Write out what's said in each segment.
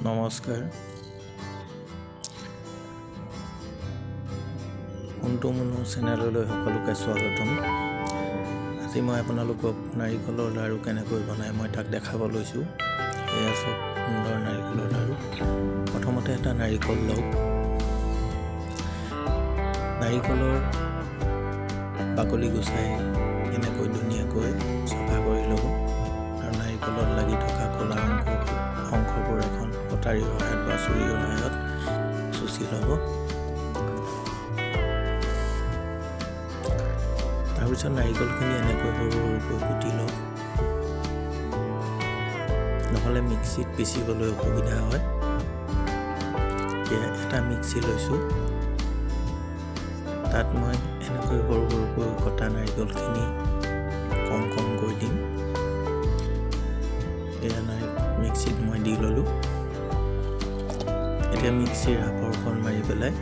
নমস্কাৰ। কোনটো মুনু চেনেললৈ সকলোকে স্বাগতম। আজি মই আপোনালোকক নাৰিকলৰ লাড়ু কেনেকৈ বনাই মই তাক দেখাব লৈছোঁ। এয়া চব সুন্দৰ নাৰিকলৰ লাড়ু। প্ৰথমতে এটা নাৰিকল লওক। নাৰিকলৰ বাকলি গুচাই এনেকৈ ধুনীয়াকৈ চফা কৰি ল'ব আৰু নাৰিকলত লাগি থকা ক'লা অংশবোৰ এখন কটাৰীৰ সহায়ত বা চুৰিৰ সহায়ত চুচি ল'ব। তাৰপিছত নাৰিকলখিনি এনেকৈ সৰু সৰুকৈ কুটি লওক, নহ'লে মিক্সিত পিচিবলৈ অসুবিধা হয়। এতিয়া এটা মিক্সি লৈছোঁ, তাত মই এনেকৈ সৰু সৰুকৈ কটা নাৰিকলখিনি কম কমকৈ দিম। এয়া মিক্সিত মই দি ল'লোঁ। এতিয়া মিক্সিৰ হাফৰখন মাৰি পেলাই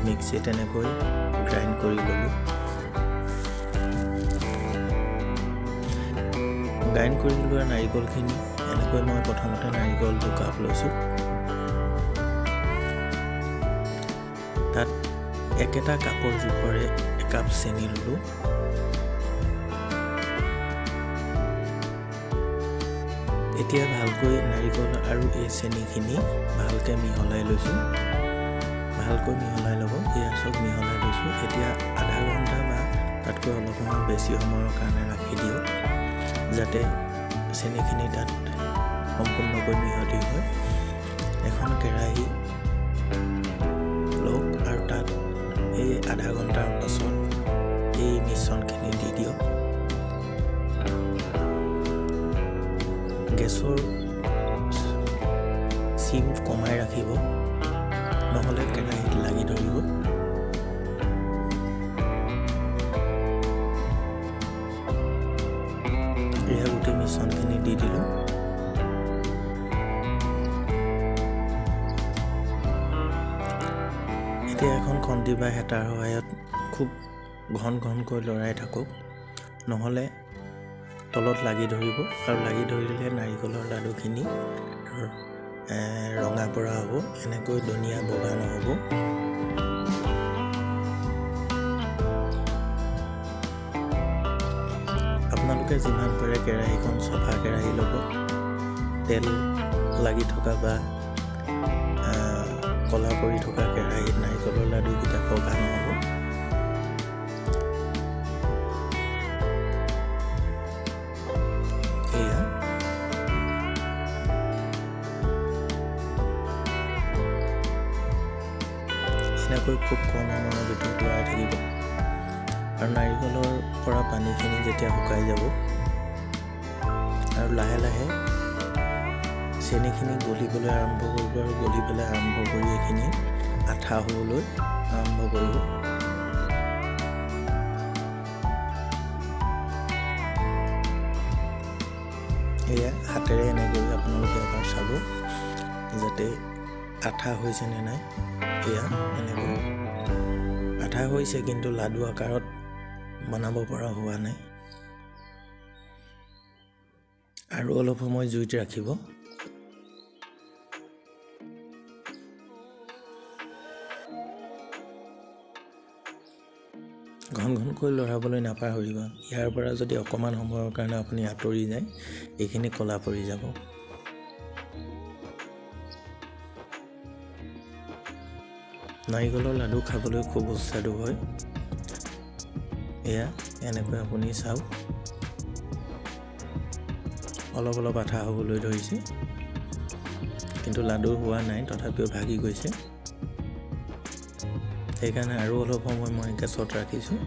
মিক্সিত এনেকৈ গ্ৰাইণ্ড কৰি ল'লোঁ। গ্ৰাইণ্ড কৰি লোৱা নাৰিকলখিনি এনেকৈ মই প্ৰথমতে নাৰিকল 2 কাপ লৈছোঁ। তাত একেটা কাপৰ জোখৰে 1 কাপ চেনি ল'লোঁ। এতিয়া ভালকৈ নাৰিকল আৰু এই চেনিখিনি ভালকৈ মিহলাই লৈছোঁ। ভালকৈ মিহলাই ল'ব। এয়া চব মিহলাই লৈছোঁ। এতিয়া আধা ঘণ্টা বা তাতকৈ অলপ সময় বেছি সময়ৰ কাৰণে ৰাখি দিয়ক, যাতে চেনিখিনি তাত সম্পূৰ্ণকৈ মিহলি হয়। এখন কেৰাহী লওক আৰু তাত এই আধা ঘণ্টাৰ পাছত এই মিশ্ৰণখিনি দি দিয়ক। গেছৰ চিম কমাই ৰাখিব, নহ'লে কেৰাহীত লাগি ধৰিব। এয়া গোটেই মিশ্ৰণখিনি দি দিলোঁ। এতিয়া এখন খন্তি বা হেতাৰ সহায়ত খুব ঘনকৈ লৰাই থাকক, নহ'লে তলত লাগি ধৰিব আৰু লাগি ধৰিলে নাৰিকলৰ লাডুখিনি ৰঙা পৰা হ'ব, এনেকৈ ধুনীয়া বগা নহ'ব। আপোনালোকে যিমান পাৰে কেৰাহীখন চফা কেৰাহী ল'ব। তেল লাগি থকা বা ক'লা পৰি থকা কেৰাহীত নাৰিকলৰ লাডুকেইটা বগা নহ'ব। এনেকৈ খুব কম সময়ৰ ভিতৰত লৰাই থাকিব আৰু নাৰিকলৰ পৰা পানীখিনি যেতিয়া শুকাই যাব আৰু লাহে লাহে চেনিখিনি গলিবলৈ আৰম্ভ কৰিব আৰু গলি পেলাই আৰম্ভ কৰি এইখিনি আঠা হ'বলৈ আৰম্ভ কৰিব। এয়া হাতেৰে এনেকৈ আপোনালোকে এবাৰ চাব যাতে আঠা হৈছে নে নাই। এয়া এনেকৈ আঠা হৈছে, কিন্তু লাডু আকাৰত বনাব পৰা হোৱা নাই। আৰু অলপ সময় জুইত ৰাখিব। ঘনকৈ লৰাবলৈ নাপাহৰিব। ইয়াৰ পৰা যদি অকণমান সময়ৰ কাৰণে আপুনি আঁতৰি যায়, এইখিনি ক'লা পৰি যাব। নাৰিকলৰ লাডু খাবলৈ খুব সুস্বাদু হয়। এয়া এনেকৈ আপুনি চাওক, অলপ অলপ আঠা হ'বলৈ ধৰিছে, কিন্তু লাডু হোৱা নাই, তথাপিও ভাগি গৈছে। সেইকাৰণে আৰু অলপ সময় মই গেছত ৰাখিছোঁ।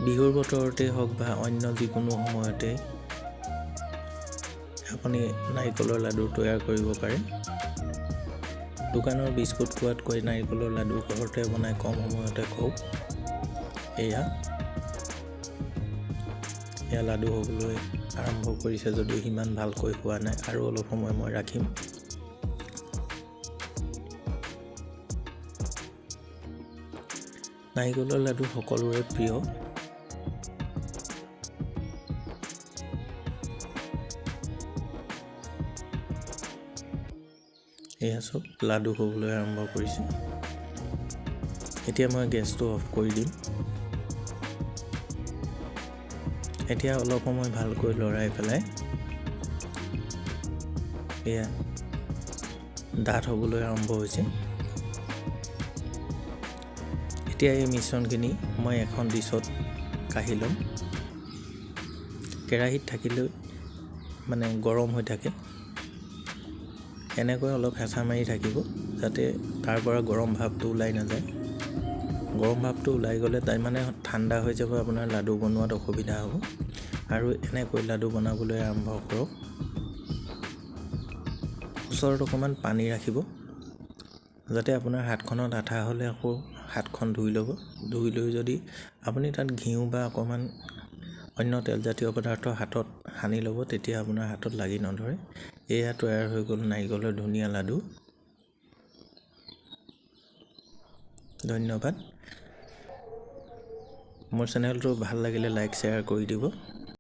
বিহুৰ বতৰতে হওক বা অন্য যিকোনো সময়তে আপুনি নাৰিকলৰ লাডু তৈয়াৰ কৰিব পাৰে। দোকানৰ বিস্কুট খোৱাতকৈ নাৰিকলৰ লাডু ঘৰতে বনাই কম সময়তে খাওক। এয়া লাডু হ'বলৈ আৰম্ভ কৰিছে যদিও সিমান ভালকৈ হোৱা নাই, আৰু অলপ সময় মই ৰাখিম। নাৰিকলৰ লাডু সকলোৰে প্ৰিয়। এয়া চব লাডু হ'বলৈ আৰম্ভ কৰিছে। এতিয়া মই গেছটো অফ কৰি দিম। এতিয়া অলপ সময় ভালকৈ লৰাই পেলাই এয়া ডাঠ হ'বলৈ আৰম্ভ হৈছে। এতিয়া এই মিশ্ৰণখিনি মই এখন ডিছত কাঢ়ি ল'ম। কেৰাহীত থাকিলেও মানে গৰম হৈ থাকে, এনেকৈ অলপ হেঁচা মাৰি থাকিব যাতে তাৰ পৰা গৰম ভাৱটো ওলাই নাযায়। গৰম ভাৱটো ওলাই গ'লে তাৰ মানে ঠাণ্ডা হৈ যাব, আপোনাৰ লাডু বনোৱাত অসুবিধা হ'ব। আৰু এনেকৈ লাডু বনাবলৈ আৰম্ভ কৰক। ওচৰত অকণমান পানী ৰাখিব যাতে আপোনাৰ হাতখনত আঠা হ'লে আকৌ হাতখন ধুই ল'ব। ধুই লৈ যদি আপুনি তাত ঘিউ বা অকণমান অন্য তেলজাতীয় পদাৰ্থ হাতত সানি ল'ব, তেতিয়া আপোনাৰ হাতত লাগি নধৰে। এয়া তৈয়াৰ হৈ গ'ল নাৰিকলৰ ধুনীয়া লাডু। ধন্যবাদ। মোৰ চেনেলটো ভাল লাগিলে লাইক শ্বেয়াৰ কৰি দিব।